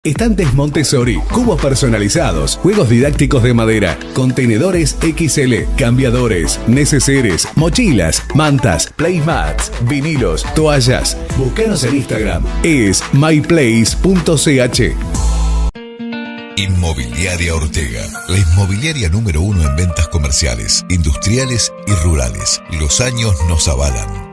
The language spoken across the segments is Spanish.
Estantes Montessori, cubos personalizados, juegos didácticos de madera, contenedores XL, cambiadores, neceseres, mochilas, mantas, playmats, vinilos, toallas. Búscanos en Instagram, es myplace.ch. Inmobiliaria Ortega, la inmobiliaria número 1 en ventas comerciales, industriales y rurales. Los años nos avalan.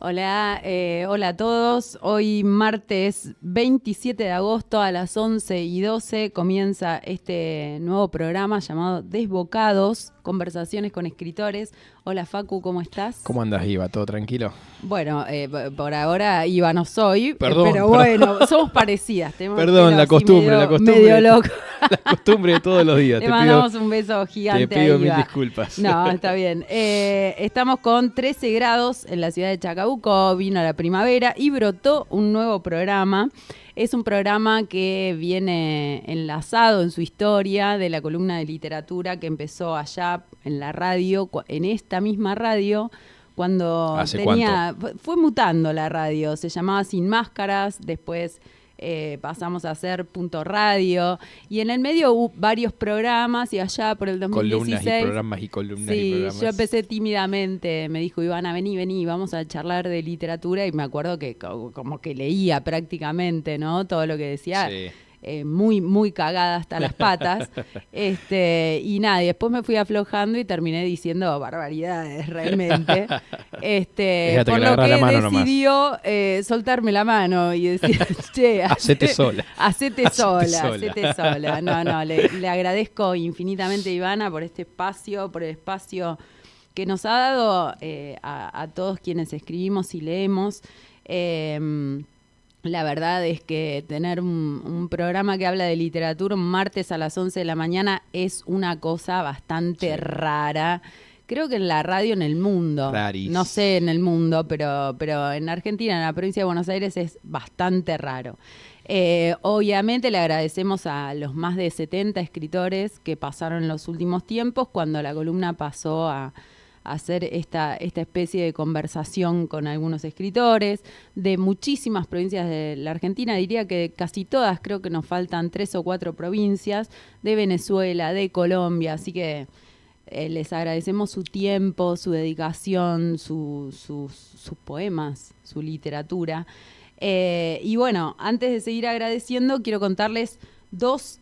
Hola, hola a todos. Hoy martes 27 de agosto a las 11:12 comienza este nuevo programa llamado Desbocados, conversaciones con escritores. Hola Facu, ¿cómo estás? ¿Cómo andas, Iva? ¿Todo tranquilo? Bueno, por ahora Iva no soy, perdón, pero bueno, somos parecidas. Perdón, la costumbre. Medio loco. La costumbre de todos los días. Le mandamos un beso gigante. Te pido a Iva. mil disculpas. No, está bien. Estamos con 13 grados en la ciudad de Chacabuco, vino la primavera y brotó un nuevo programa. Es un programa que viene enlazado en su historia de la columna de literatura que empezó allá en la radio, en esta misma radio, cuando fue mutando la radio, se llamaba Sin Máscaras, después pasamos a hacer Punto Radio, y en el medio hubo varios programas, y allá por el 2016... Columnas y programas y columnas y programas. Sí, yo empecé tímidamente, me dijo Ivana, vení, vamos a charlar de literatura, y me acuerdo que como que leía prácticamente, ¿no? Todo lo que decía... Sí. Muy cagada hasta las patas, y nada, y después me fui aflojando y terminé diciendo barbaridades realmente, por lo que decidió soltarme la mano y decir, che, hacete sola. No, le agradezco infinitamente a Ivana por este espacio, por el espacio que nos ha dado a todos quienes escribimos y leemos. La verdad es que tener un programa que habla de literatura un martes a las 11 de la mañana es una cosa bastante rara. Creo que en la radio en el mundo, Raris. No sé en el mundo, pero en Argentina, en la provincia de Buenos Aires, es bastante raro. Obviamente le agradecemos a los más de 70 escritores que pasaron en los últimos tiempos cuando la columna pasó a hacer esta especie de conversación con algunos escritores de muchísimas provincias de la Argentina, diría que casi todas, creo que nos faltan 3 o 4 provincias, de Venezuela, de Colombia, así que les agradecemos su tiempo, su dedicación, sus poemas, su literatura. Y bueno, antes de seguir agradeciendo, quiero contarles dos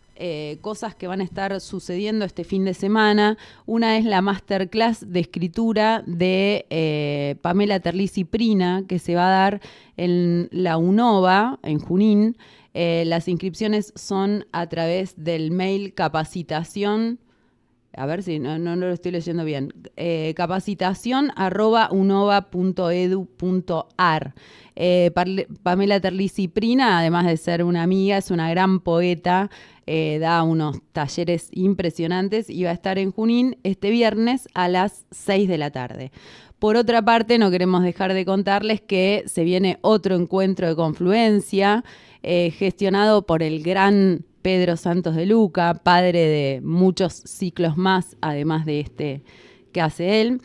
cosas que van a estar sucediendo este fin de semana. Una es la masterclass de escritura de Pamela Terlizzi Prina, que se va a dar en la UNOVA, en Junín. Las inscripciones son a través del mail capacitación, a ver si no lo estoy leyendo bien, capacitación@unova.edu.ar. Pamela Terlizzi Prina, además de ser una amiga, es una gran poeta, da unos talleres impresionantes y va a estar en Junín este viernes a las 6 de la tarde. Por otra parte, no queremos dejar de contarles que se viene otro encuentro de confluencia gestionado por el gran Pedro Santos de Luca, padre de muchos ciclos más, además de este que hace él.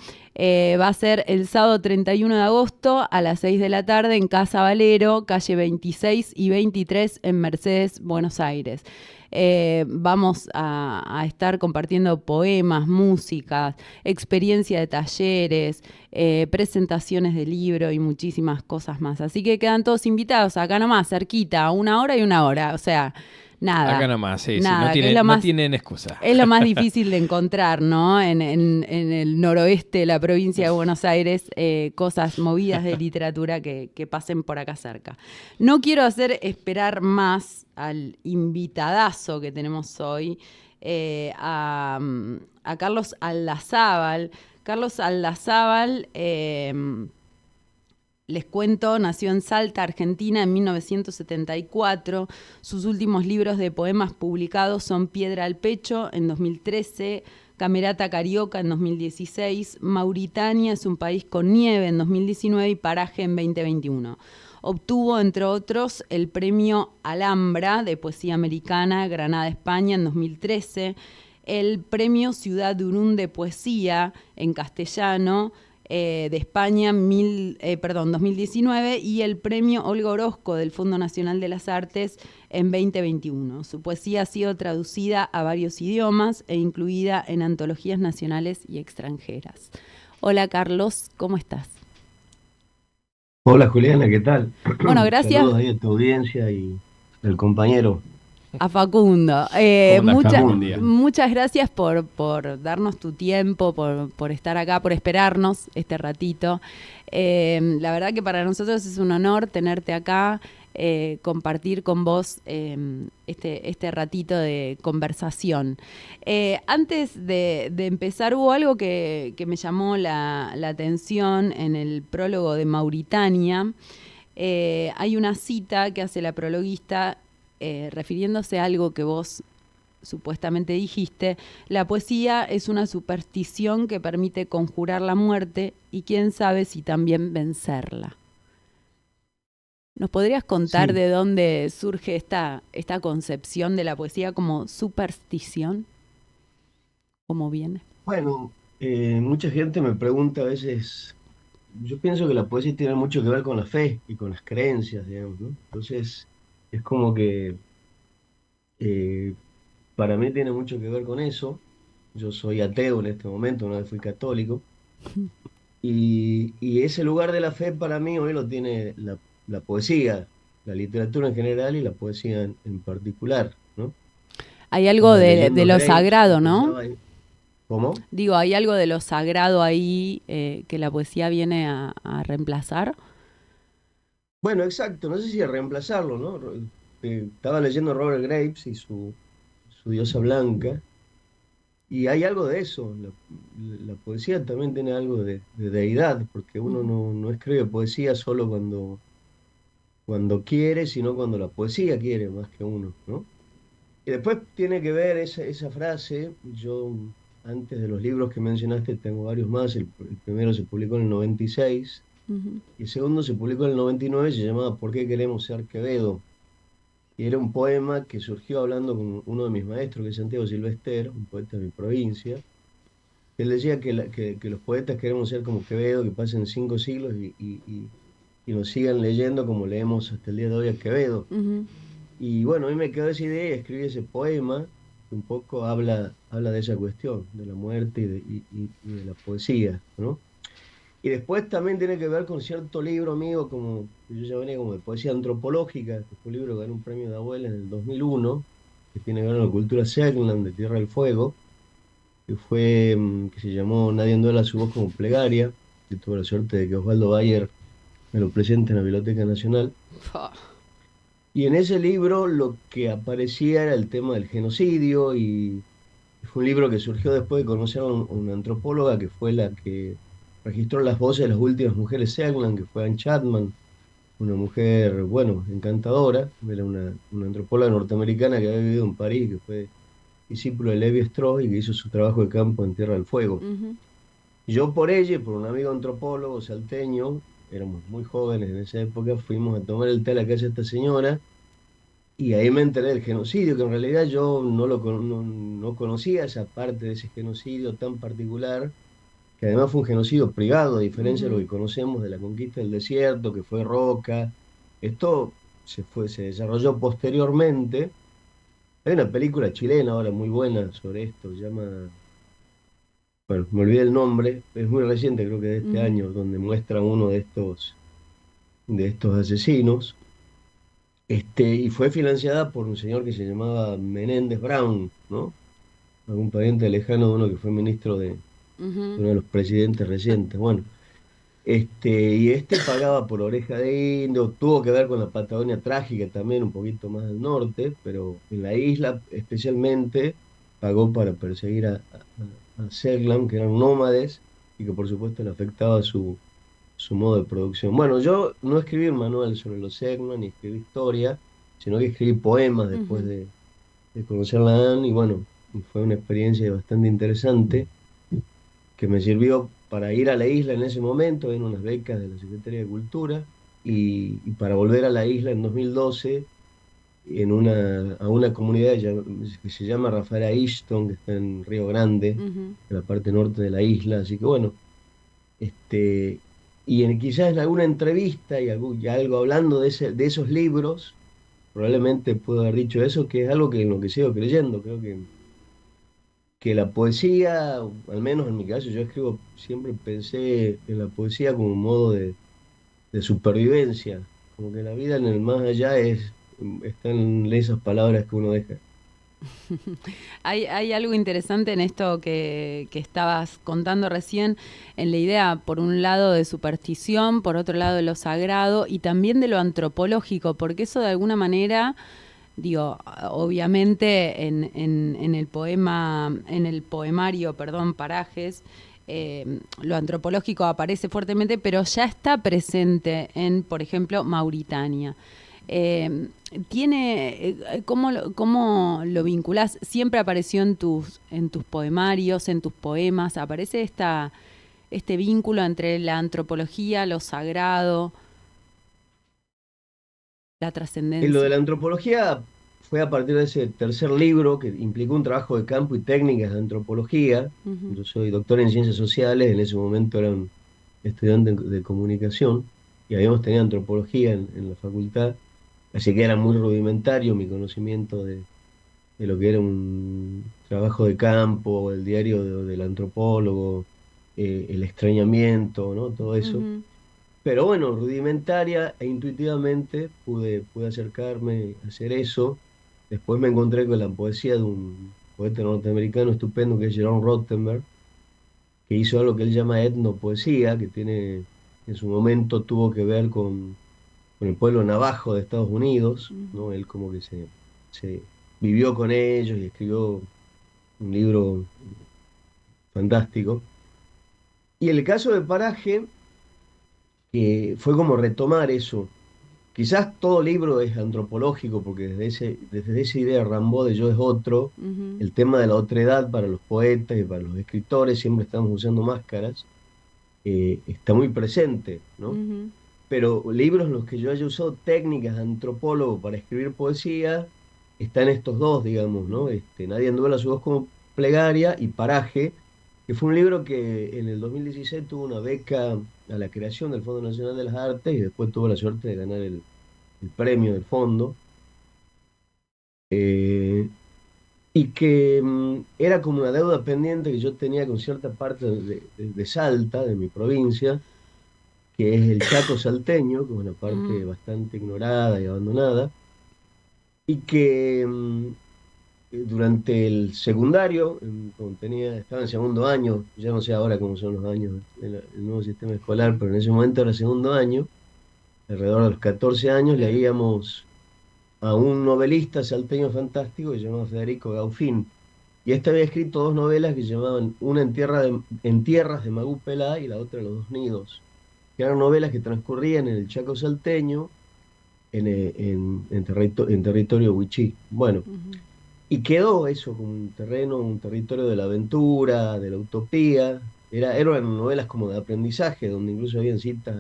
Va a ser el sábado 31 de agosto a las 6 de la tarde en Casa Valero, calle 26 y 23 en Mercedes, Buenos Aires. Vamos a estar compartiendo poemas, músicas, experiencia de talleres, presentaciones de libro y muchísimas cosas más. Así que quedan todos invitados acá nomás, cerquita, 1 hora y 1 hora. O sea, nada. Acá nomás, sí, nada, sí, no tienen excusa. Es lo más difícil de encontrar, ¿no? En el noroeste de la provincia de Buenos Aires, cosas movidas de literatura que pasen por acá cerca. No quiero hacer esperar más al invitadazo que tenemos hoy, a Carlos Aldazábal. Carlos Aldazábal, les cuento, nació en Salta, Argentina, en 1974. Sus últimos libros de poemas publicados son Piedra al Pecho, en 2013, Camerata Carioca, en 2016, Mauritania es un país con nieve, en 2019, y Paraje, en 2021. Obtuvo, entre otros, el premio Alhambra de Poesía Americana, Granada, España, en 2013, el premio Ciudad de Urún de Poesía, en castellano, de España 2019 y el premio Olga Orozco del Fondo Nacional de las Artes en 2021. Su poesía ha sido traducida a varios idiomas e incluida en antologías nacionales y extranjeras. Hola Carlos, ¿cómo estás? Hola Juliana, ¿qué tal? Bueno, gracias. Saludos ahí a tu audiencia y al compañero. A Facundo. ¿Cómo andás, Facundo? Muchas gracias por darnos tu tiempo, por estar acá, por esperarnos este ratito. La verdad que para nosotros es un honor tenerte acá, compartir con vos este ratito de conversación. Antes de empezar, hubo algo que me llamó la atención en el prólogo de Mauritania. Hay una cita que hace la prologuista refiriéndose a algo que vos supuestamente dijiste: la poesía es una superstición que permite conjurar la muerte y quién sabe si también vencerla. ¿Nos podrías contar de dónde surge esta concepción de la poesía como superstición? ¿Cómo viene? Bueno, mucha gente me pregunta a veces, yo pienso que la poesía tiene mucho que ver con la fe y con las creencias, digamos, ¿no? Entonces, es como que para mí tiene mucho que ver con eso. Yo soy ateo en este momento, una vez fui católico. Y ese lugar de la fe para mí hoy lo tiene la poesía, la literatura en general y la poesía en particular, ¿no? Hay algo de lo sagrado, ¿no? ¿Cómo? Digo, ¿hay algo de lo sagrado ahí que la poesía viene a reemplazar? Bueno, exacto, no sé si a reemplazarlo, ¿no? Estaba leyendo Robert Graves y su diosa blanca, y hay algo de eso. La poesía también tiene algo de deidad, porque uno no escribe poesía solo cuando quiere, sino cuando la poesía quiere más que uno, ¿no? Y después tiene que ver esa frase. Yo, antes de los libros que mencionaste, tengo varios más. El primero se publicó en el 96, y el segundo se publicó en el 99, se llamaba ¿Por qué queremos ser Quevedo? Y era un poema que surgió hablando con uno de mis maestros, que es Santiago Silvester, un poeta de mi provincia. Él decía que los poetas queremos ser como Quevedo, que pasen 5 siglos y nos sigan leyendo como leemos hasta el día de hoy a Quevedo. Y bueno, a mí me quedó esa idea y escribí ese poema que un poco habla de esa cuestión, de la muerte y de la poesía, ¿no? Y después también tiene que ver con cierto libro mío, como que yo llamaría como de poesía antropológica, que fue un libro que ganó un premio de Abuela en el 2001, que tiene que ver con la cultura Selknam, de Tierra del Fuego, que se llamó Nadie enduela su voz como plegaria, que tuve la suerte de que Osvaldo Bayer me lo presente en la Biblioteca Nacional. Y en ese libro lo que aparecía era el tema del genocidio, y fue un libro que surgió después de conocer a una antropóloga que fue la que registró las voces de las últimas mujeres Selknam, que fue Anne Chapman, una mujer, bueno, encantadora. Era una antropóloga norteamericana que había vivido en París, que fue discípulo de Levi Strauss y que hizo su trabajo de campo en Tierra del Fuego. Yo por ella, por un amigo antropólogo salteño, éramos muy jóvenes en esa época, fuimos a tomar el té a la casa de esta señora, y ahí me enteré del genocidio, que en realidad yo no conocía esa parte de ese genocidio tan particular, que además fue un genocidio privado, a diferencia de lo que conocemos de la conquista del desierto, que fue Roca. Esto se desarrolló posteriormente. Hay una película chilena ahora muy buena sobre esto, se llama, bueno, me olvidé el nombre, es muy reciente, creo que de este año, donde muestra uno de estos asesinos. Y fue financiada por un señor que se llamaba Menéndez Brown, ¿no? Algún pariente lejano de uno que fue ministro de uno de los presidentes recientes. Bueno, y pagaba por Oreja de Indio. Tuvo que ver con la Patagonia Trágica también, un poquito más al norte, pero en la isla especialmente pagó para perseguir a Selknam, que eran nómades, y que por supuesto le afectaba su modo de producción. Bueno, yo no escribí un manual sobre los Selknam ni escribí historia, sino que escribí poemas después de conocerla a Anne, y bueno, fue una experiencia bastante interesante que me sirvió para ir a la isla en ese momento, en unas becas de la Secretaría de Cultura, y para volver a la isla en 2012 a una comunidad que se llama Rafaela Ishton, que está en Río Grande, en la parte norte de la isla. Así que bueno, Quizás en alguna entrevista y algo hablando de esos libros, probablemente puedo haber dicho eso, que es algo que en lo que sigo creyendo. Creo que la poesía, al menos en mi caso, yo escribo, siempre pensé en la poesía como un modo de supervivencia, como que la vida en el más allá está en esas palabras que uno deja. Hay algo interesante en esto que estabas contando recién, en la idea, por un lado, de superstición, por otro lado, de lo sagrado y también de lo antropológico, porque eso de alguna manera, digo, obviamente en el poema, en el poemario, perdón, Parajes, lo antropológico aparece fuertemente, pero ya está presente en, por ejemplo, Mauritania. ¿Cómo lo vinculás? ¿Siempre apareció en tus poemarios, en tus poemas? ¿Aparece este vínculo entre la antropología, lo sagrado, la En lo de trascendencia? la antropología fue a partir de ese tercer libro que implicó un trabajo de campo y técnicas de antropología. Ujú, Yo soy doctor en ciencias sociales, en ese momento era un estudiante de comunicación y habíamos tenido antropología en la facultad, así que era muy rudimentario mi conocimiento de lo que era un trabajo de campo, el diario del antropólogo, el extrañamiento, ¿no? Todo eso. ujú, Pero bueno, rudimentaria e intuitivamente pude acercarme a hacer eso. Después me encontré con la poesía de un poeta norteamericano estupendo que es Jerome Rothenberg, que hizo algo que él llama etnopoesía, que en su momento tuvo que ver con el pueblo navajo de Estados Unidos, ujú. ¿no? Él como que se vivió con ellos y escribió un libro fantástico. Y el caso de Paraje, que fue como retomar eso. Quizás todo libro es antropológico, porque desde esa idea Rambaud de yo es otro, Ujú, el tema de la otredad para los poetas y para los escritores, siempre estamos usando máscaras, está muy presente, ¿no? ujú, Pero libros en los que yo haya usado técnicas de antropólogo para escribir poesía, están estos dos, digamos, ¿no? ujú. Nadie duela su voz como plegaria y Paraje, que fue un libro que en el 2016 tuvo una beca a la creación del Fondo Nacional de las Artes y después tuvo la suerte de ganar el premio del fondo. eh, y que era como una deuda pendiente que yo tenía con cierta parte de Salta, de mi provincia, que es el Chaco salteño, que es una parte Ujú. bastante ignorada y abandonada, y que durante el secundario, cuando estaba en segundo año, ya no sé ahora cómo son los años del nuevo sistema escolar, pero en ese momento era segundo año, alrededor de los 14 años, Claro. leíamos a un novelista salteño fantástico que se llamaba Federico Gaufín. Y este había escrito dos novelas que se llamaban una en tierras de Magupelá y la otra Los dos nidos, que eran novelas que transcurrían en el Chaco salteño, en territorio wichí. Bueno, Ujú. y quedó eso como un terreno, un territorio de la aventura, de la utopía. Eran novelas como de aprendizaje, donde incluso habían citas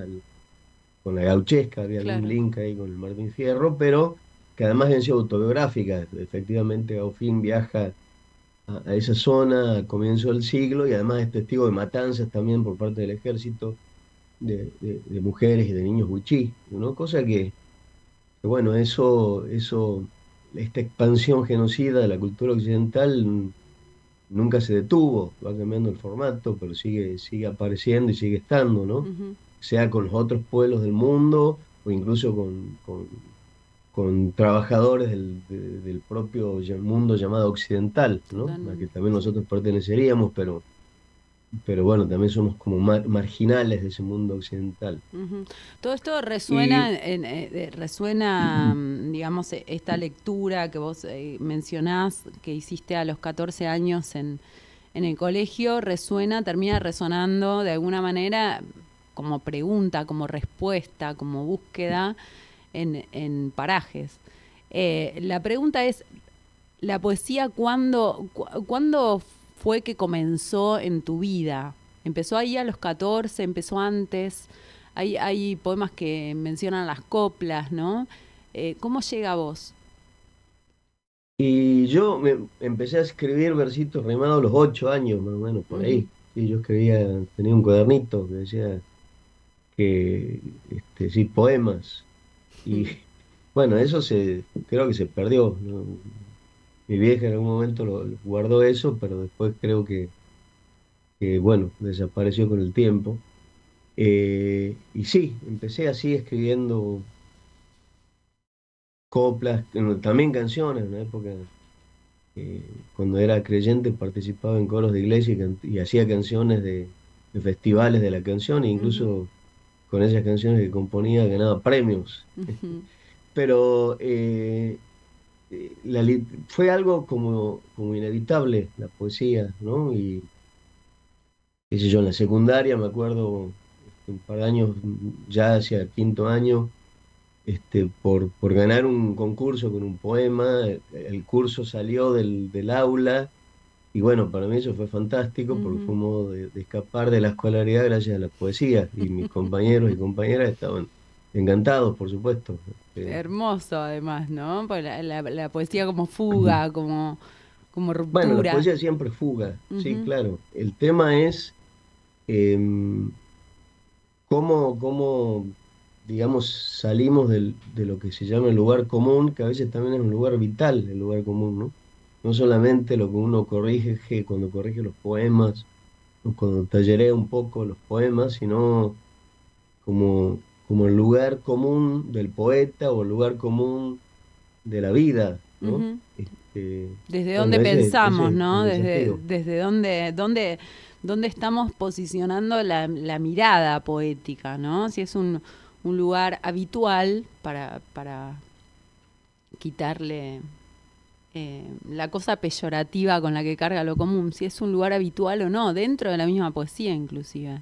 con la gauchesca, había algún Claro. link ahí con el Martín Fierro, pero que además habían sido autobiográficas. Efectivamente, Gaufín viaja a esa zona a comienzo del siglo y además es testigo de matanzas también por parte del ejército de mujeres y de niños wichí, ¿no? Cosa que bueno, esta expansión genocida de la cultura occidental nunca se detuvo, va cambiando el formato, pero sigue apareciendo y sigue estando, ¿no? Ujú. Sea con los otros pueblos del mundo o incluso con trabajadores del propio mundo llamado occidental, ¿no? A que Totalmente. también Sí. nosotros perteneceríamos, pero bueno, también somos como marginales de ese mundo occidental. Ujú. Todo esto Y resuena, digamos, esta lectura que vos mencionás, que hiciste a los 14 años en el colegio, termina resonando de alguna manera como pregunta, como respuesta, como búsqueda en Parajes. La pregunta es, ¿la poesía cuándo fue que comenzó en tu vida? ¿Empezó ahí a los 14? ¿Empezó antes? Hay poemas que mencionan las coplas, ¿no? ¿Cómo llega a vos? Y yo empecé a escribir versitos rimados a los 8 años, más o menos, por Ujú, ahí. Sí, yo escribía, tenía un cuadernito que decía que, sí, poemas. Y bueno, creo que se perdió, ¿no? Mi vieja en algún momento lo guardó eso, pero después creo bueno, desapareció con el tiempo. Y sí, empecé así escribiendo coplas, también canciones, en una época cuando era creyente participaba en coros de iglesia y hacía canciones de festivales de la canción, e Ujú, incluso con esas canciones que componía ganaba premios. ujú, Pero fue algo como inevitable la poesía, ¿no? Y qué sé yo, en la secundaria me acuerdo, un par de años, ya hacia quinto año, por ganar un concurso con un poema, el curso salió del aula. Y bueno, para mí eso fue fantástico porque fue ujú. un modo de escapar de la escolaridad gracias a la poesía. Y mis compañeros y compañeras estaban encantados, por supuesto. Hermoso además, ¿no? Pues la poesía como fuga, como Bueno, la ruptura. poesía siempre fuga, sí, Ujú, claro. El tema es em, cómo, digamos, salimos de lo que se llama el lugar común, que a veces también es un lugar vital, el lugar común, ¿no? No solamente lo que uno corrige cuando corrige los poemas o cuando tallerea un poco los poemas, sino como el lugar común del poeta o el lugar común de la vida, ¿no? ujú. Desde Bueno, dónde ese pensamos, es ¿no? el Desde, desafío. desde dónde estamos posicionando la mirada poética, ¿no? Si es un lugar habitual para quitarle la cosa peyorativa con la que carga lo común, si es un lugar habitual o no, dentro de la misma poesía inclusive.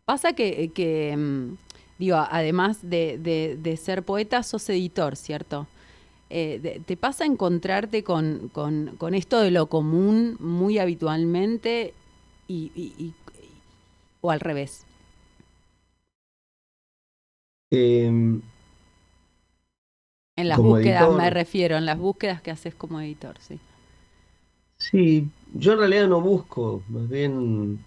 Pasa digo, además de ser poeta, sos editor, ¿cierto? ¿Te pasa encontrarte con esto de lo común muy habitualmente o al revés? Em, En las Como búsquedas me editor, refiero, en las búsquedas que haces como editor, sí. sí, yo en realidad no busco, más bien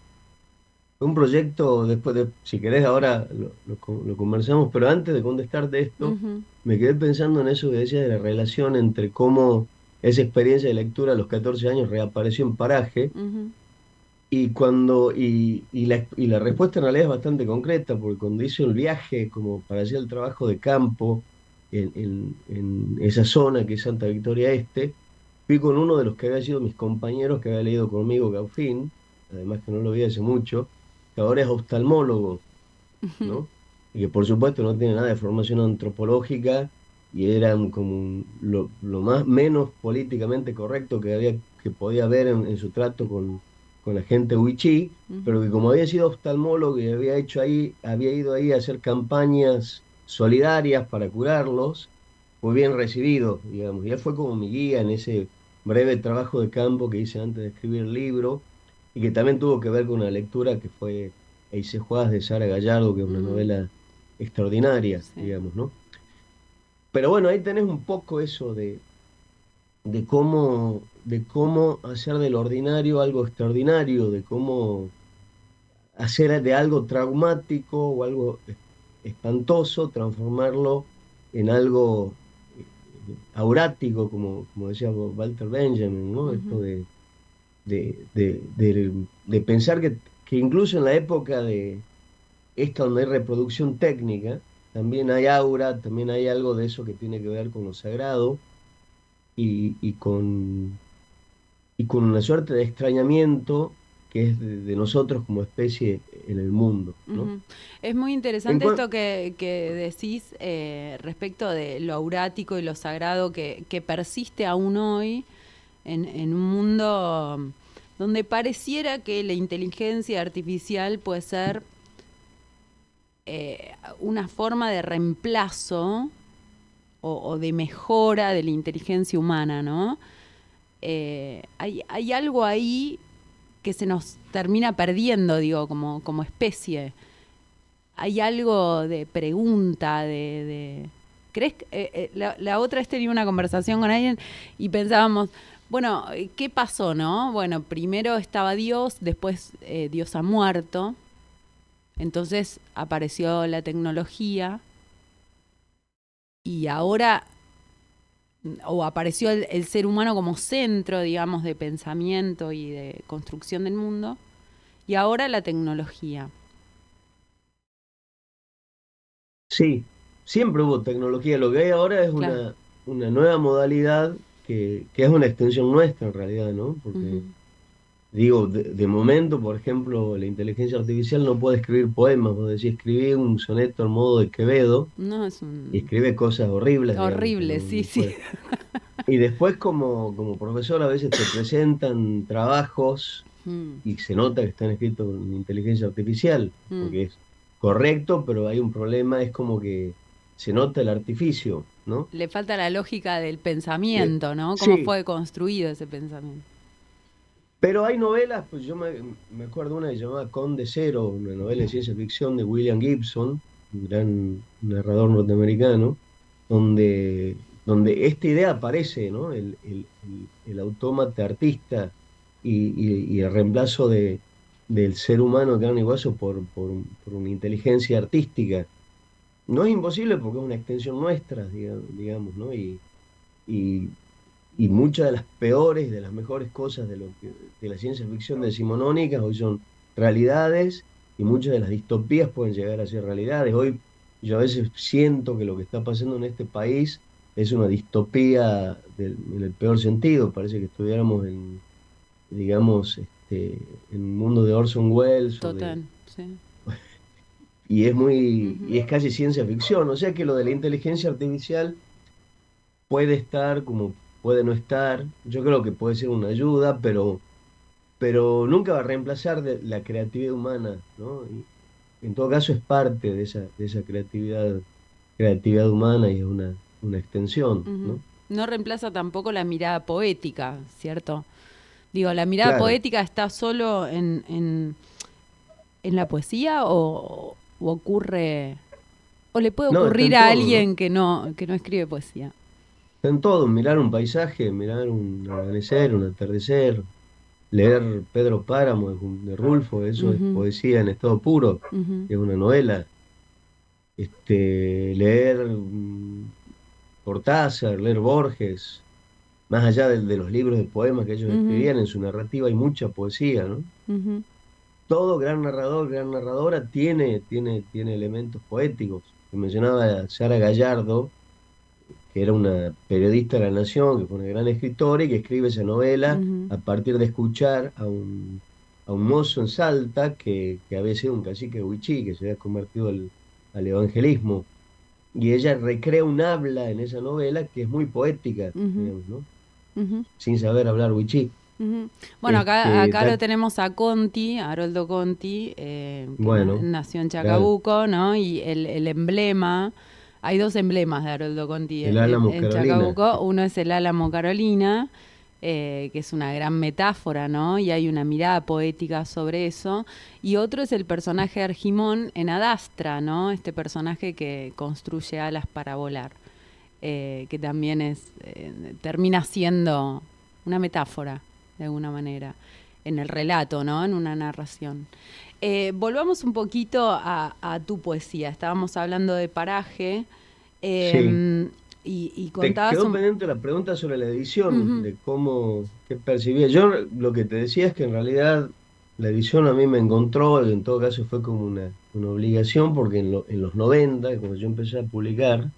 fue un proyecto, después si querés ahora lo conversamos, pero antes de contestarte esto, Ujú, me quedé pensando en eso que decía de la relación entre cómo esa experiencia de lectura a los 14 años reapareció en Paraje. ujú, Y la respuesta en realidad es bastante concreta, porque cuando hice el viaje como para hacer el trabajo de campo en esa zona que es Santa Victoria Este, fui con uno de los que había sido mis compañeros que había leído conmigo Gauffin, además que no lo vi hace mucho, que ahora es oftalmólogo, ¿no? Y que por supuesto no tiene nada de formación antropológica y era lo más menos políticamente correcto que podía haber en su trato con la gente wichí, pero ujú, que como había sido oftalmólogo y había ido ahí a hacer campañas solidarias para curarlos, fue bien recibido, digamos. Y él fue como mi guía en ese breve trabajo de campo que hice antes de escribir el libro y que también tuvo que ver con una lectura que fue Eise Juárez de Sara Gallardo, que es una mm, novela extraordinaria, sí. digamos, ¿no? Pero bueno, ahí tenés un poco eso de cómo hacer del ordinario algo extraordinario, de cómo hacer de algo traumático o algo espantoso, transformarlo en algo aurático, como decía Walter Benjamin, ¿no? Esto Ujú, de pensar que incluso en la época de esta donde hay reproducción técnica, también hay aura, también hay algo de eso que tiene que ver con lo sagrado y con una suerte de extrañamiento que es de nosotros como especie en el mundo, ¿no? ujú. Es muy En interesante cua- esto que decís respecto de lo aurático y lo sagrado que persiste aún hoy en un mundo donde pareciera que la inteligencia artificial puede ser una forma de reemplazo o de mejora de la inteligencia humana, ¿no? Hay algo ahí que se nos termina perdiendo, digo, como especie. Hay algo de pregunta, La otra vez tenía una conversación con alguien y pensábamos, bueno, ¿qué pasó, no? Bueno, primero estaba Dios, después Dios ha muerto, entonces apareció la tecnología y ahora, o apareció el ser humano como centro, digamos, de pensamiento y de construcción del mundo, y ahora la tecnología. Sí, siempre hubo tecnología. Lo que hay ahora es Claro. una nueva modalidad que es una extensión nuestra en realidad, ¿no? Porque, Ujú. digo, de momento, por ejemplo, la inteligencia artificial no puede escribir poemas. Vos decís, escribí un soneto al modo de Quevedo No, es y escribe cosas horribles, digamos, que horrible, sí, no sí. puede. Y después, como profesor, a veces te presentan trabajos Mm, y se nota que están escritos con inteligencia artificial, mm. porque es correcto, pero hay un problema, es como que se nota el artificio, ¿no? Le falta la lógica del Eh, pensamiento, ¿no? Cómo sí, fue construido ese pensamiento. pero hay novelas, pues yo me acuerdo una que se llamaba Conde Cero, una novela de ciencia ficción de William Gibson, un gran narrador norteamericano, donde, donde esta idea aparece, ¿no? El autómata artista y el reemplazo del ser humano de carne y hueso por una inteligencia artística. No es imposible porque es una extensión nuestra, digamos, ¿no? Y, y muchas de las peores, de las mejores cosas de la ciencia ficción decimonónica hoy son realidades y muchas de las distopías pueden llegar a ser realidades. Hoy yo a veces siento que lo que está pasando en este país es una distopía en el peor sentido. Parece que estuviéramos digamos, en un mundo de Orson Welles Total, sí. y Ujú. es casi ciencia ficción. O sea que lo de la inteligencia artificial puede estar como puede no estar. Yo creo que puede ser una ayuda, pero nunca va a reemplazar la creatividad humana, ¿no? Y en todo caso es parte de esa creatividad humana y es una extensión, Ujú. ¿no? No reemplaza tampoco la mirada poética, ¿cierto? Digo, ¿la mirada Claro. poética está solo en la poesía o ocurre, o le puede No, está ocurrir en a todo, ¿no? alguien que no escribe poesía? Está en todo. Mirar un paisaje, mirar un amanecer, un atardecer, leer Pedro Páramo de Rulfo, eso es Ujú, poesía en estado puro, ujú, es una novela. Leer Cortázar, leer Borges, más allá de los libros de poemas que ellos ujú, escribían, en su narrativa hay mucha poesía, ¿no? ujú, Todo gran narrador, gran narradora tiene elementos poéticos. Se mencionaba a Sara Gallardo, que era una periodista de La Nación, que fue una gran escritora y que escribe esa novela ujú, a partir de escuchar a un mozo en Salta que había sido un cacique huichí, que se había convertido al evangelismo. Y ella recrea un habla en esa novela que es muy poética, ujú, digamos, ¿no? ujú. Sin saber hablar wichí. Ujú. Bueno, acá lo Ta- tenemos a Conti, a Haroldo Conti, que bueno, nació en claro, Chacabuco, ¿no? Y el emblema, hay dos emblemas de Haroldo Conti el Álamo en Carolina. Chacabuco. Uno es el Álamo Carolina, que es una gran metáfora, ¿no? Y hay una mirada poética sobre eso. Y otro es el personaje de Argimón en Adastra, ¿no? Este personaje que construye alas para volar, que también termina siendo una metáfora de alguna manera, en el relato, ¿no? En una narración. Volvamos un poquito a tu poesía. Estábamos hablando de Paraje Sí. y Te contabas quedó un... pendiente la pregunta sobre la edición, Ujú, de qué percibía. Yo lo que te decía es que en realidad la edición a mí me encontró, en todo caso fue como una obligación, porque en los 90, cuando yo empecé a publicar,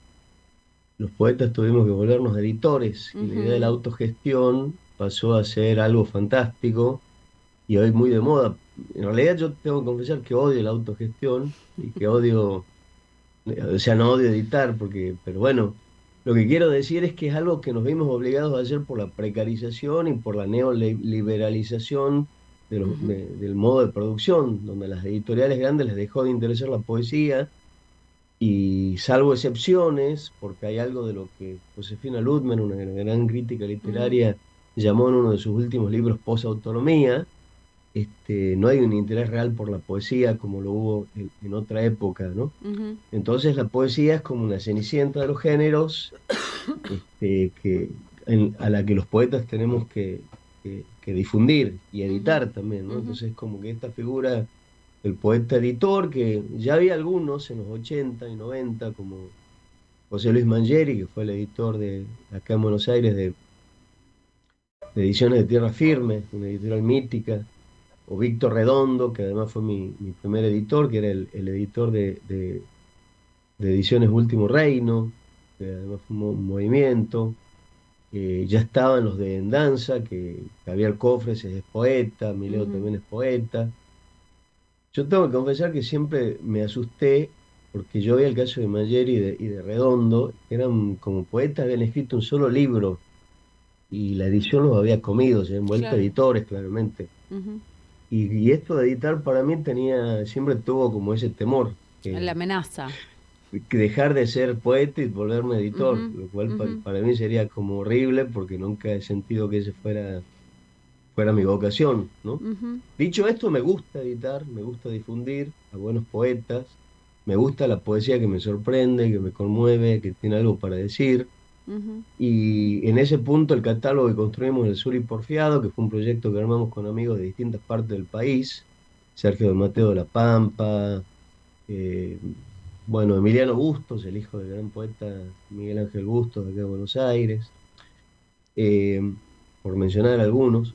los poetas tuvimos que volvernos editores y la idea de la ujú, autogestión pasó a ser algo fantástico y hoy muy de moda. En realidad yo tengo que confesar que odio la autogestión y que odio, o sea, no odio editar, pero bueno, lo que quiero decir es que es algo que nos vimos obligados a hacer por la precarización y por la neoliberalización ujú, del modo de producción, donde a las editoriales grandes les dejó de interesar la poesía y salvo excepciones, porque hay algo de lo que Josefina Ludman, una gran crítica ujú, literaria, llamó en uno de sus últimos libros Posautonomía, no hay un interés real por la poesía como lo hubo en otra época, ¿no? Ujú, Entonces la poesía es como una cenicienta de los géneros, que, a la que los poetas tenemos que difundir y ujú, editar también, ¿no? ujú. Entonces como que esta figura del poeta editor, que ya había algunos en los 80 y 90, como José Luis Mangieri, que fue el editor acá en Buenos Aires de Ediciones de Tierra Firme, una editorial mítica, o Víctor Redondo, que además fue mi primer editor, que era el editor de Ediciones Último Reino, que además fue un movimiento. Ya estaban los de En Danza, que Javier Cofres es poeta, Mileo Ujú. también es poeta. Yo tengo que confesar que siempre me asusté porque yo veía el caso de Mayeri y de Redondo, que eran como poetas, habían escrito un solo libro y la edición los había comido, se habían vuelto Claro. editores claramente. Ujú. Y esto de editar para mí siempre tuvo como ese temor, La que, amenaza. que dejar de ser poeta y volverme editor, Ujú, lo cual ujú, para mí sería como horrible porque nunca he sentido que ese fuera mi vocación, ¿no? ujú, Dicho esto, me gusta editar, me gusta difundir a buenos poetas, me gusta la poesía que me sorprende, que me conmueve, que tiene algo para decir. ujú, Y en ese punto el catálogo que construimos en el Sur y Porfiado, que fue un proyecto que armamos con amigos de distintas partes del país, Sergio de Mateo de la Pampa, eh, bueno, Emiliano Bustos, el hijo del gran poeta Miguel Ángel Bustos de acá de Buenos Aires, eh, por mencionar algunos,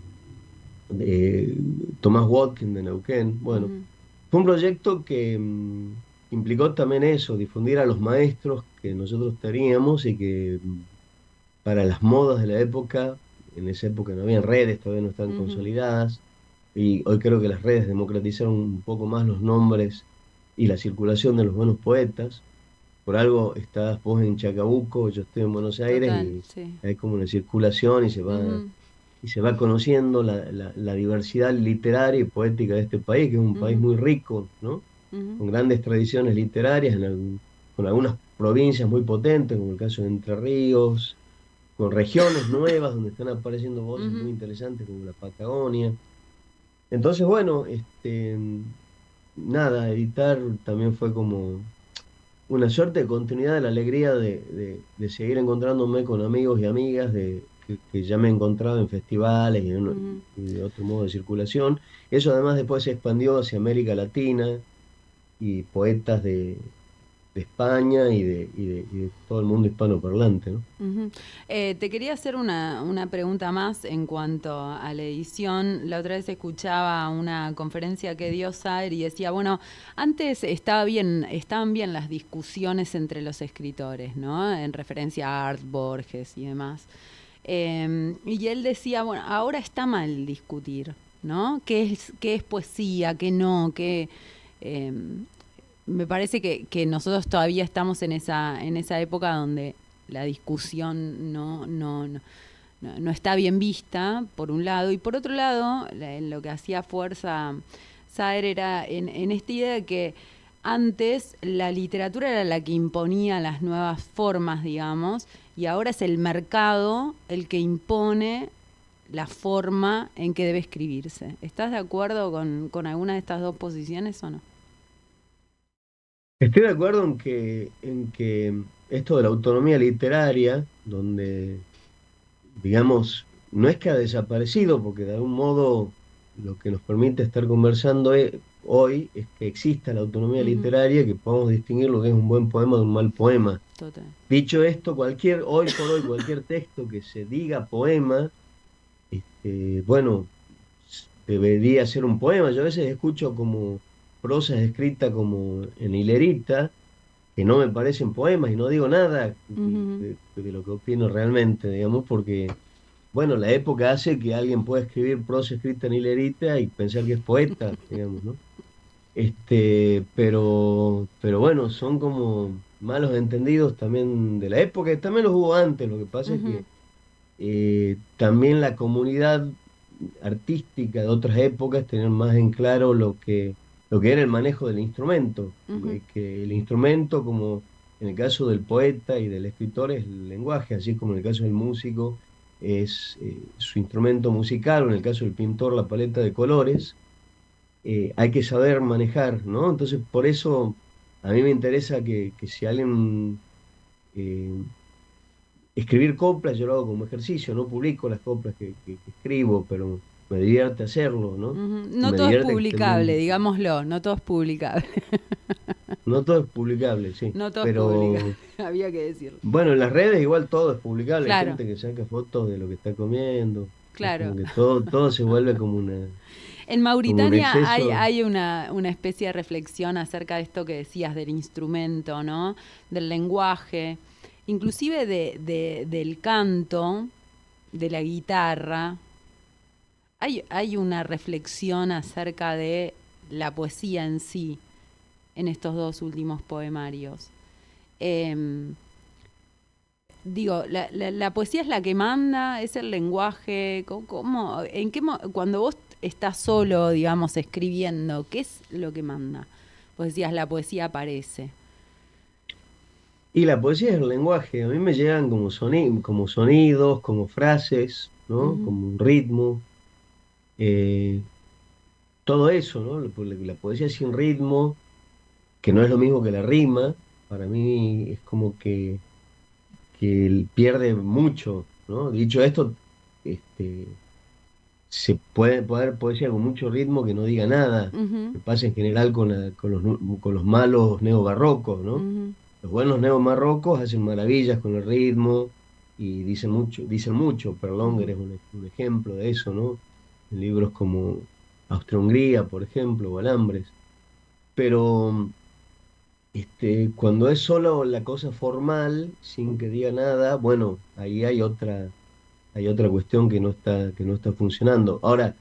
eh, Tomás Watkin de Neuquén. Bueno, ujú, fue un proyecto que implicó también eso, difundir a los maestros que nosotros teníamos y que para las modas de la época, en esa época no había redes, todavía no estaban ujú. consolidadas, y hoy creo que las redes democratizaron un poco más los nombres y la circulación de los buenos poetas. Por algo estás vos en Chacabuco, yo estoy en Buenos Aires Total, y sí. hay como una circulación Ujú, y se va conociendo la diversidad literaria y poética de este país, que es un país ujú, muy rico, ¿no? ujú, Con grandes tradiciones literarias, con algunas provincias muy potentes, como el caso de Entre Ríos, con regiones nuevas donde están apareciendo voces muy ujú. interesantes como la Patagonia. Entonces, bueno, nada, editar también fue como una suerte de continuidad de la alegría de seguir encontrándome con amigos y amigas que ya me he encontrado en festivales Ujú. y de otro modo de circulación. Eso además después se expandió hacia América Latina y poetas de España y de todo el mundo hispanoparlante, ¿no? Ujú. Te quería hacer una pregunta más en cuanto a la edición. La otra vez escuchaba una conferencia que dio Saer y decía, bueno, antes estaban bien las discusiones entre los escritores, ¿no? En referencia a Art Borges y demás. Y él decía, bueno, ahora está mal discutir, ¿no? ¿Qué es poesía? ¿Qué no? Me parece que nosotros todavía estamos en esa época donde la discusión no está bien vista, por un lado, y por otro lado, lo que hacía fuerza Saer era en esta idea de que antes la literatura era la que imponía las nuevas formas, digamos, y ahora es el mercado el que impone la forma en que debe escribirse. ¿Estás de acuerdo con alguna de estas dos posiciones o no? Estoy de acuerdo en que esto de la autonomía literaria, donde, digamos, no es que ha desaparecido, porque de algún modo lo que nos permite estar conversando hoy es que exista la autonomía Ujú, literaria, que podamos distinguir lo que es un buen poema de un mal poema. total. Dicho esto, hoy por hoy, cualquier texto que se diga poema, bueno, debería ser un poema. Yo a veces escucho como prosas escritas como en hilerita, que no me parecen poemas y no digo nada Ujú, de lo que opino realmente, digamos, porque, bueno, la época hace que alguien pueda escribir prosa escrita en hilerita y pensar que es poeta, digamos, ¿no? Pero bueno, son como malos entendidos también de la época, y también los hubo antes. Lo que pasa es ujú, que también la comunidad artística de otras épocas tenían más en claro lo que era el manejo del instrumento, ujú, que el instrumento, como en el caso del poeta y del escritor, es el lenguaje, así como en el caso del músico es su instrumento musical, o en el caso del pintor, la paleta de colores. hay que saber manejar, ¿no? Entonces, por eso a mí me interesa que si alguien... eh, escribir coplas yo lo hago como ejercicio, no publico las coplas que escribo, pero me divierte hacerlo, ¿no? Ujú. Y No me todo es divierte que esté publicable, digámoslo, no todo es publicable. No todo es publicable, sí, No todo es pero publicable, había que decirlo. bueno, en las redes igual todo es publicable, hay Claro, gente que saca fotos de lo que está comiendo, es claro. como que todo se vuelve En como un Mauritania exceso. hay una especie de reflexión acerca de esto que decías del instrumento, ¿no? Del lenguaje, inclusive del canto, de la guitarra. Hay una reflexión acerca de la poesía en sí en estos dos últimos poemarios. Em, Digo, la poesía es la que manda, es el lenguaje. Cuando vos estás solo, digamos, escribiendo, ¿qué es lo que manda? Vos decías, la poesía aparece. Y la poesía es el lenguaje, a mí me llegan como sonidos, como frases, ¿no? Ujú, Como un ritmo, eh, todo eso, ¿no? La poesía sin ritmo, que no es lo mismo que la rima, para mí es como que él pierde mucho, ¿no? Dicho esto, este, se puede poner poesía con mucho ritmo que no diga nada, ujú, que pasa en general con los malos neobarrocos, ¿no? ujú, Los buenos neobarrocos hacen maravillas con el ritmo y dicen mucho. Perlonger ujú. es un ejemplo de eso, ¿no? En libros como Austro-Hungría, por ejemplo, o Alambres. Pero cuando es solo la cosa formal, sin que diga nada, bueno, ahí hay otra cuestión que no está funcionando. Ahora,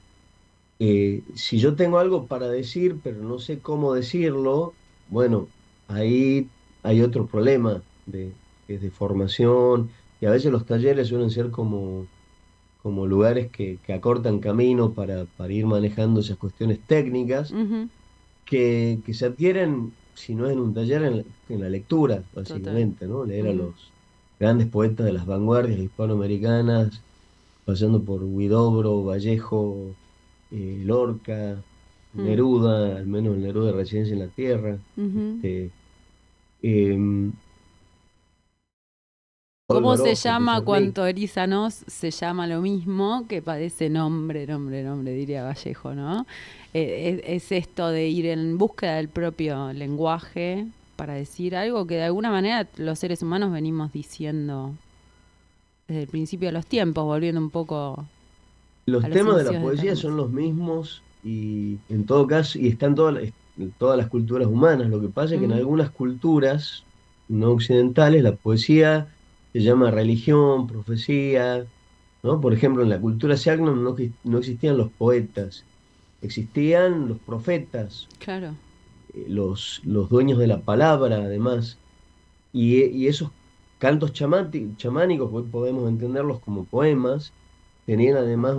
si yo tengo algo para decir, pero no sé cómo decirlo, bueno, ahí hay otro problema que es de formación, y a veces los talleres suelen ser como lugares que acortan camino para ir manejando esas cuestiones técnicas Ujú. que se adquieren, si no es en un taller, en la lectura, Total. básicamente, ¿no? Leer a Ujú, los grandes poetas de las vanguardias hispanoamericanas, pasando por Huidobro, Vallejo, Lorca, mm, Neruda, al menos el Neruda de Residencia en la Tierra, ujú. este, em, Paul ¿Cómo se Barojo, llama Pizarnik. cuanto Erizanos se llama lo mismo que padece nombre, diría Vallejo, ¿no? Es esto de ir en búsqueda del propio lenguaje para decir algo que de alguna manera los seres humanos venimos diciendo desde el principio de los tiempos, volviendo un poco a Los los temas de la inicios de esta poesía son conversación. los mismos y en todo caso, y están en todas las culturas humanas. Lo que pasa es que en Ujú, algunas culturas no occidentales la poesía se llama religión, profecía, ¿no? Por ejemplo, en la cultura Sogdiana no existían los poetas, existían los profetas, claro. los dueños de la palabra, además. Y esos cantos chamánicos, que hoy podemos entenderlos como poemas, tenían además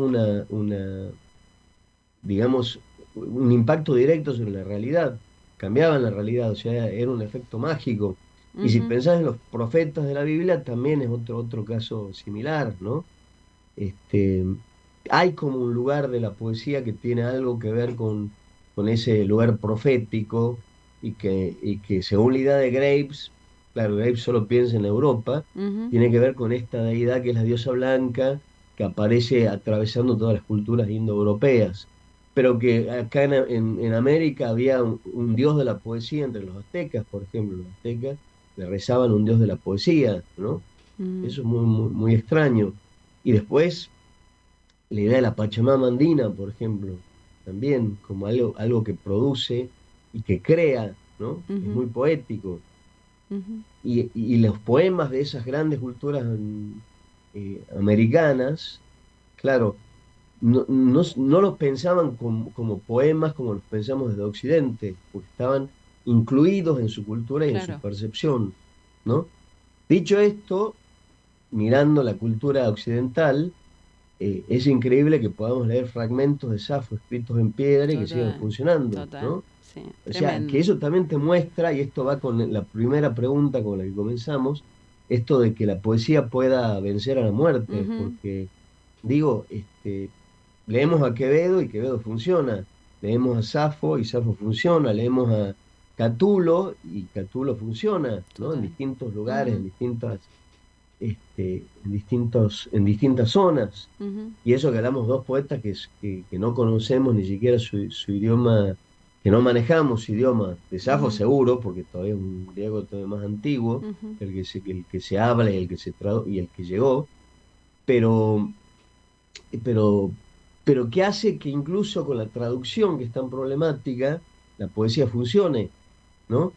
digamos, un impacto directo sobre la realidad, cambiaban la realidad, o sea, era un efecto mágico. Y si Ujú, pensás en los profetas de la Biblia, también es otro caso similar, ¿no? Este, hay como un lugar de la poesía que tiene algo que ver con ese lugar profético y que según la idea de Graves, claro, Graves solo piensa en Europa, ujú, tiene que ver con esta deidad que es la diosa blanca, que aparece atravesando todas las culturas indoeuropeas, pero que acá en América había un dios de la poesía entre los aztecas, por ejemplo, los aztecas le rezaban a un dios de la poesía, ¿no? ujú, Eso es muy extraño. Y después la idea de la Pachamama andina, por ejemplo, también como algo que produce y que crea, ¿no? Es ujú, muy poético. ujú. Y los poemas de esas grandes culturas americanas, claro, no los pensaban como poemas como los pensamos desde Occidente, porque estaban incluidos en su cultura y en su Claro. percepción, ¿no? Dicho esto, mirando la cultura occidental, es increíble que podamos leer fragmentos de Safo escritos en piedra y que sigan Total, funcionando, total, ¿no? sí, O sea, que tremendo. eso también te muestra, y esto va con la primera pregunta con la que comenzamos, esto de que la poesía pueda vencer a la muerte, Ujú, porque digo, leemos a Quevedo y Quevedo funciona, leemos a Safo y Safo funciona, leemos a Catulo y Catulo funciona, ¿no? En distintos lugares, en distintas zonas. Y eso que hablamos dos poetas que no conocemos ni siquiera su idioma, que no manejamos su idioma. De Safo seguro, porque todavía es un griego todavía más antiguo, el que se habla y el que y el que llegó, pero, pero, pero que hace que incluso con la traducción, que es tan problemática, la poesía funcione, ¿no?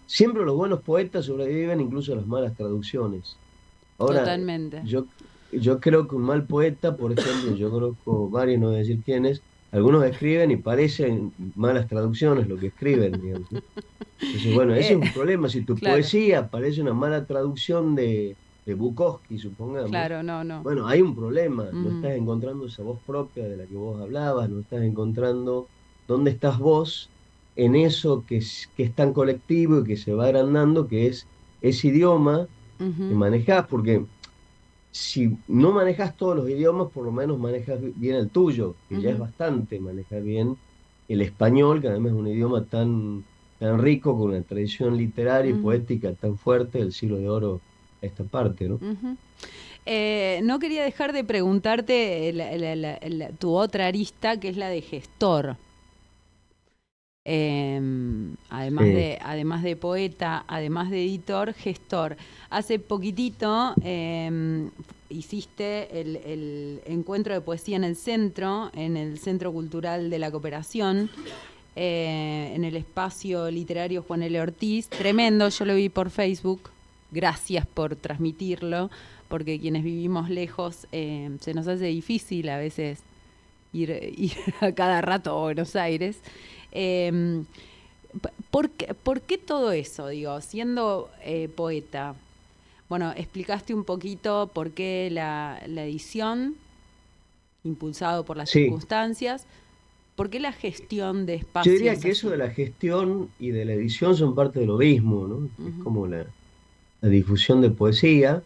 Siempre los buenos poetas sobreviven incluso a las malas traducciones. Ahora, Totalmente. yo creo que un mal poeta, por ejemplo, yo conozco varios, no voy a decir quiénes, algunos escriben y parecen malas traducciones lo que escriben, digamos, ¿no? Entonces, bueno, ese es un problema. Si tu claro. poesía parece una mala traducción de Bukowski, supongamos, Claro, no. bueno, hay un problema. No estás encontrando esa voz propia de la que vos hablabas, no estás encontrando dónde estás vos en eso que es tan colectivo y que se va agrandando, que es ese idioma que manejás, porque si no manejas todos los idiomas, por lo menos manejas bien el tuyo, que ya es bastante manejar bien el español, que además es un idioma tan rico, con una tradición literaria y poética tan fuerte del siglo de oro a esta parte, ¿no? No quería dejar de preguntarte tu otra arista, que es la de gestor. Además de poeta, además de editor, gestor. Hace poquitito hiciste el encuentro de poesía en el Centro Cultural de la Cooperación, en el espacio literario Juan L. Ortiz. Tremendo, yo lo vi por Facebook. Gracias por transmitirlo, porque quienes vivimos lejos se nos hace difícil a veces ir a cada rato a Buenos Aires. ¿Por qué todo eso, digo, siendo poeta? Bueno, explicaste un poquito por qué la edición, impulsado por las circunstancias, por qué la gestión de espacios. Yo diría que eso de la gestión y de la edición son parte de lo mismo, ¿no? Es como la difusión de poesía.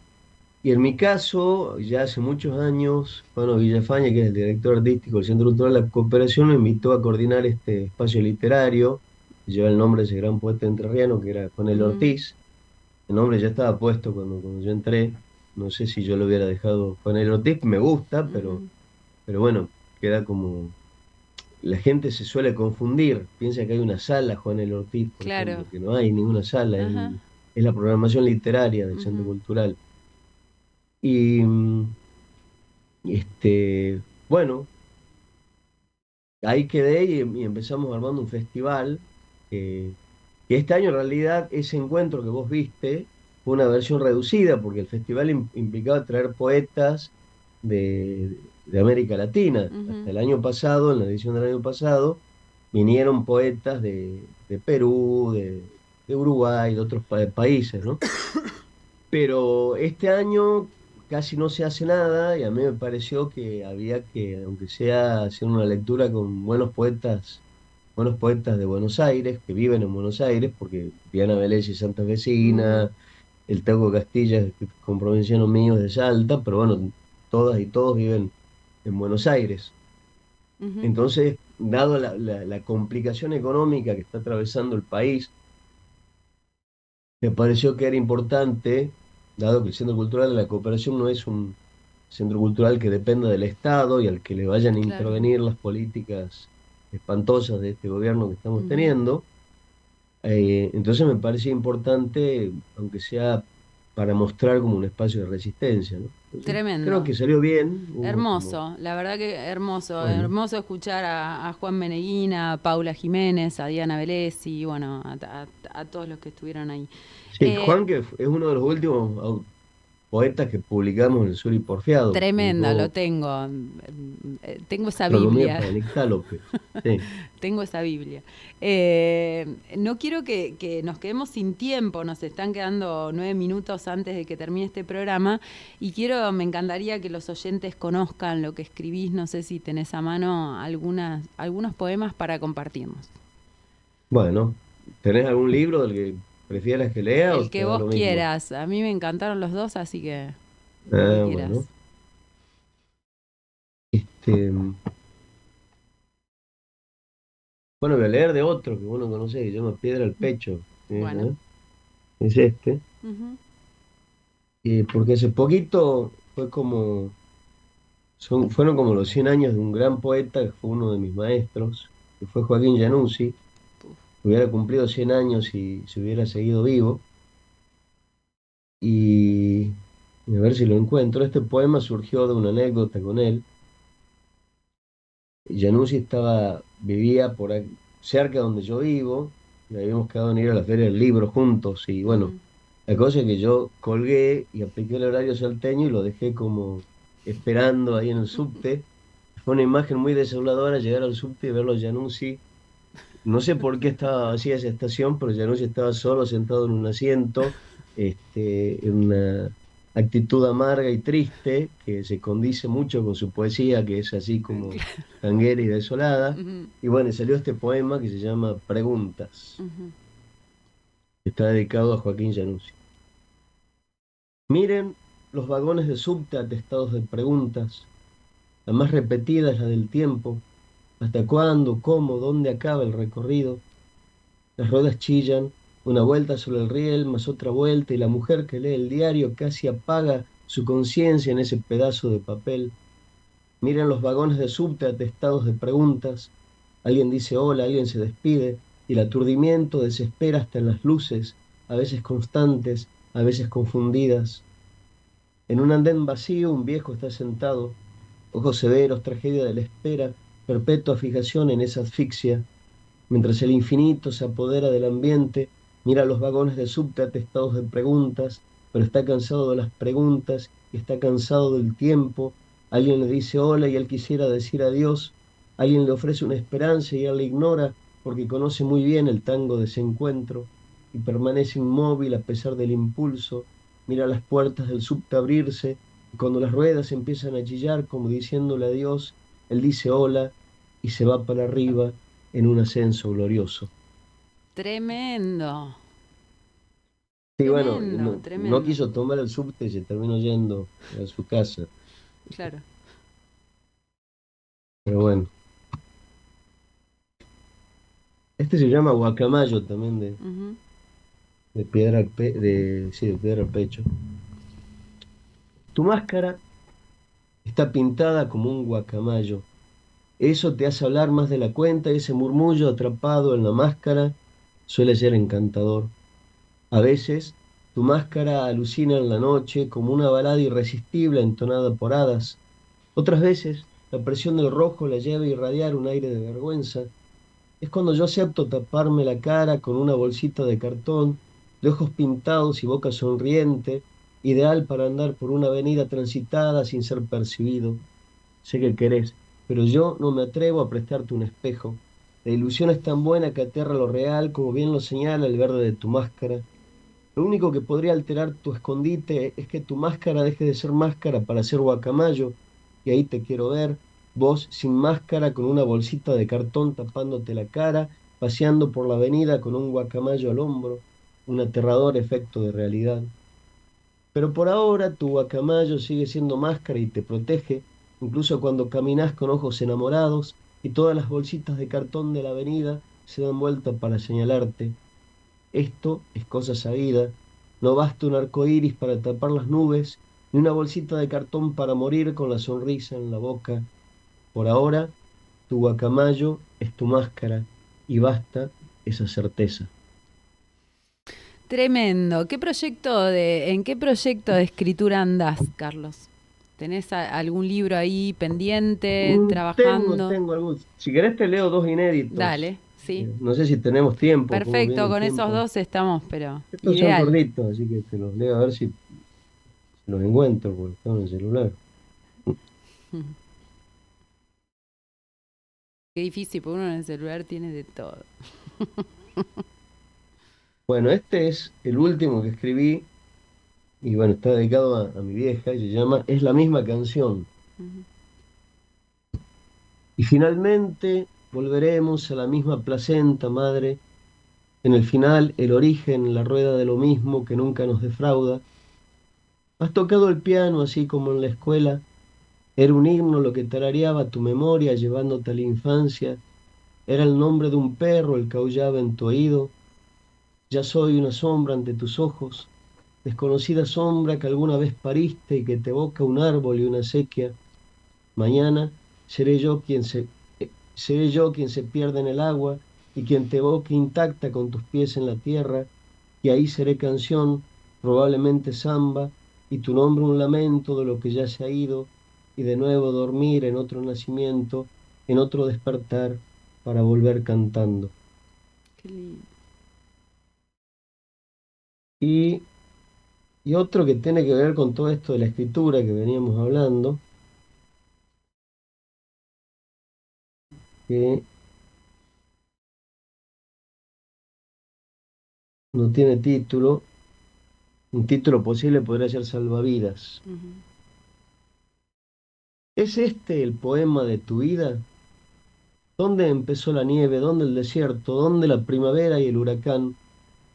Y en mi caso, ya hace muchos años, Juan Villafaña, que es el director artístico del Centro Cultural de la Cooperación, me invitó a coordinar este espacio literario, que lleva el nombre de ese gran poeta entrerriano, que era Juan L. Ortiz. El nombre ya estaba puesto cuando yo entré. No sé si yo lo hubiera dejado Juan L. Ortiz, me gusta, pero bueno, queda como... La gente se suele confundir, piensa que hay una sala Juan L. Ortiz, por ejemplo, que no hay ninguna sala, es la programación literaria del Centro Cultural. Y bueno, ahí quedé y empezamos armando un festival que este año en realidad ese encuentro que vos viste fue una versión reducida porque el festival implicaba traer poetas de América Latina. Hasta el año pasado, en la edición del año pasado, vinieron poetas de Perú, de Uruguay, de otros países, ¿no? Pero este año casi no se hace nada y a mí me pareció que había que, aunque sea hacer una lectura con buenos poetas de Buenos Aires, que viven en Buenos Aires, porque Diana Velez es santafesina, el Teco Castilla es con provinciano mío es de Salta, pero bueno, todas y todos viven en Buenos Aires. Entonces, dado la complicación económica que está atravesando el país, me pareció que era importante, dado que el Centro Cultural de la Cooperación no es un centro cultural que dependa del Estado y al que le vayan a intervenir las políticas espantosas de este gobierno que estamos teniendo, entonces me parecía importante, aunque sea para mostrar como un espacio de resistencia, ¿no? Entonces, Tremendo. creo que salió bien. Hermoso, la verdad que hermoso. Bueno. Hermoso escuchar a Juan Meneguina, a Paula Jiménez, a Diana Velez y bueno, a todos los que estuvieron ahí. Sí, Juan, que es uno de los últimos poetas que publicamos en el Sur y Porfiado. Tremenda, lo tengo. Tengo esa Astronomía Biblia. para López. Sí. Tengo esa Biblia. No quiero que nos quedemos sin tiempo, nos están quedando 9 minutos antes de que termine este programa y me encantaría que los oyentes conozcan lo que escribís. No sé si tenés a mano algunos poemas para compartirnos. Bueno, ¿tenés algún libro del que prefieras que lea? El que vos quieras. A mí me encantaron los dos, así que bueno. Bueno, voy a leer de otro que uno conoce, que se llama Piedra al Pecho. Bueno. ¿Eh? Es este. Ujú. Porque hace poquito fue como, fueron como los 100 años de un gran poeta que fue uno de mis maestros, que fue Joaquín Januzzi. Hubiera cumplido 100 años si se hubiera seguido vivo. Y a ver si lo encuentro. Este poema surgió de una anécdota con él. Januzzi vivía cerca donde yo vivo, y habíamos quedado en ir a la Feria del Libro juntos, y bueno, Ujú. la cosa es que yo colgué y apliqué el horario salteño y lo dejé como esperando ahí en el subte. Fue una imagen muy desoladora llegar al subte y verlo a Januzzi. No sé por qué estaba vacía esa estación, pero Januzzi estaba solo sentado en un asiento, en una actitud amarga y triste, que se condice mucho con su poesía, que es así como tanguera y desolada. Ujú. Y bueno, y salió este poema que se llama Preguntas, Ujú. que está dedicado a Joaquín Januzzi. Miren los vagones de subte atestados de preguntas. La más repetida es la del tiempo. ¿Hasta cuándo? ¿Cómo? ¿Dónde acaba el recorrido? Las ruedas chillan, una vuelta sobre el riel, más otra vuelta, y la mujer que lee el diario casi apaga su conciencia en ese pedazo de papel. Miran los vagones de subte atestados de preguntas. Alguien dice hola, alguien se despide, y el aturdimiento desespera hasta en las luces, a veces constantes, a veces confundidas. En un andén vacío, un viejo está sentado, ojos severos, tragedia de la espera, perpetua fijación en esa asfixia. Mientras el infinito se apodera del ambiente, mira los vagones de subte atestados de preguntas, pero está cansado de las preguntas y está cansado del tiempo. Alguien le dice hola y él quisiera decir adiós. Alguien le ofrece una esperanza y él la ignora porque conoce muy bien el tango de ese encuentro y permanece inmóvil a pesar del impulso. Mira las puertas del subte abrirse y cuando las ruedas empiezan a chillar como diciéndole adiós, él dice hola y se va para arriba en un ascenso glorioso. Tremendo. Sí, bueno, Tremendo, no tremendo. quiso tomar el subte y se terminó yendo a su casa. Claro. Pero bueno, este se llama Guacamayo también Ujú. de piedra sí, de piedra al pecho. Tu máscara está pintada como un guacamayo. Eso te hace hablar más de la cuenta y ese murmullo atrapado en la máscara suele ser encantador. A veces tu máscara alucina en la noche como una balada irresistible entonada por hadas. Otras veces la presión del rojo la lleva a irradiar un aire de vergüenza. Es cuando yo acepto taparme la cara con una bolsita de cartón, de ojos pintados y boca sonriente, ideal para andar por una avenida transitada sin ser percibido. Sé que querés, pero yo no me atrevo a prestarte un espejo. La ilusión es tan buena que aterra lo real, como bien lo señala el verde de tu máscara. Lo único que podría alterar tu escondite es que tu máscara deje de ser máscara para ser guacamayo, y ahí te quiero ver, vos sin máscara con una bolsita de cartón tapándote la cara, paseando por la avenida con un guacamayo al hombro, un aterrador efecto de realidad. Pero por ahora tu guacamayo sigue siendo máscara y te protege, incluso cuando caminas con ojos enamorados y todas las bolsitas de cartón de la avenida se dan vuelta para señalarte. Esto es cosa sabida. No basta un arco iris para tapar las nubes, ni una bolsita de cartón para morir con la sonrisa en la boca. Por ahora, tu guacamayo es tu máscara, y basta esa certeza. Tremendo. ¿En qué proyecto de escritura andás, Carlos? ¿Tenés algún libro ahí pendiente, trabajando? Tengo algún. Si querés te leo dos inéditos. Dale, sí. No sé si tenemos tiempo, cómo viene Perfecto, el con esos tiempo. dos estamos, pero Estos son ideal. cortitos, así que te los leo a ver si los encuentro, porque están en el celular. Qué difícil, porque uno en el celular tiene de todo. Bueno, este es el último que escribí. Y bueno, está dedicado a mi vieja y se llama Es la misma canción. Ujú. Y finalmente volveremos a la misma placenta, madre. En el final, el origen, la rueda de lo mismo que nunca nos defrauda. Has tocado el piano así como en la escuela. Era un himno lo que tarareaba tu memoria llevándote a la infancia. Era el nombre de un perro el que aullaba en tu oído. Ya soy una sombra ante tus ojos, desconocida sombra que alguna vez pariste y que te evoca un árbol y una acequia. Mañana seré yo seré yo quien se pierde en el agua y quien te evoque intacta con tus pies en la tierra, y ahí seré canción, probablemente samba, y tu nombre un lamento de lo que ya se ha ido, y de nuevo dormir en otro nacimiento, en otro despertar, para volver cantando. Qué lindo. Y, y otro que tiene que ver con todo esto de la escritura que veníamos hablando, que no tiene título. Un título posible podría ser Salvavidas. Ujú. ¿Es este el poema de tu vida? ¿Dónde empezó la nieve? ¿Dónde el desierto? ¿Dónde la primavera y el huracán?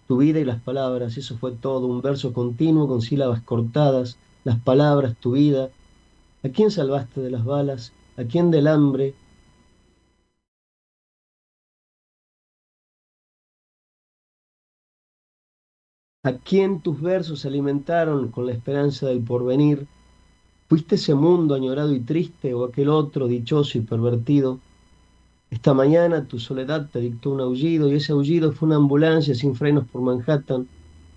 Tu vida y las palabras, eso fue todo, un verso continuo con sílabas cortadas, las palabras, tu vida. ¿A quién salvaste de las balas? ¿A quién del hambre? ¿A quién tus versos alimentaron con la esperanza del porvenir? ¿Fuiste ese mundo añorado y triste o aquel otro dichoso y pervertido? Esta mañana tu soledad te dictó un aullido y ese aullido fue una ambulancia sin frenos por Manhattan.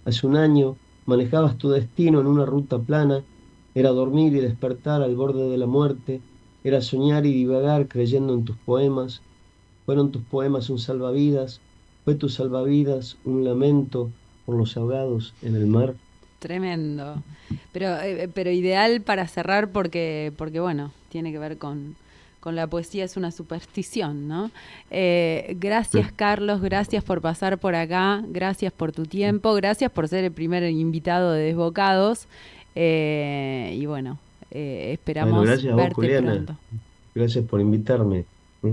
Hace un año manejabas tu destino en una ruta plana. Era dormir y despertar al borde de la muerte. Era soñar y divagar creyendo en tus poemas. Fueron tus poemas un salvavidas. Fue tu salvavidas un lamento por los ahogados en el mar. Tremendo. Pero ideal para cerrar porque bueno, tiene que ver con la poesía, es una superstición, ¿no? Gracias, Carlos, gracias por pasar por acá, gracias por tu tiempo, gracias por ser el primer invitado de Desbocados. Y bueno, esperamos Bueno, gracias a vos, verte Juliana. pronto. Gracias por invitarme.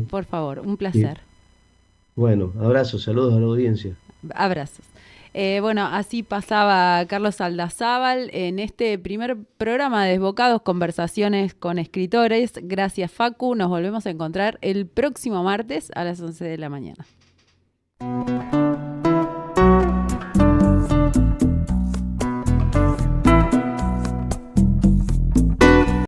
Por favor, un Y, placer. bueno, abrazos, saludos a la audiencia. Abrazos. Bueno, así pasaba Carlos Aldazábal en este primer programa de Desbocados, conversaciones con escritores. Gracias, Facu. Nos volvemos a encontrar el próximo martes a las 11 de la mañana.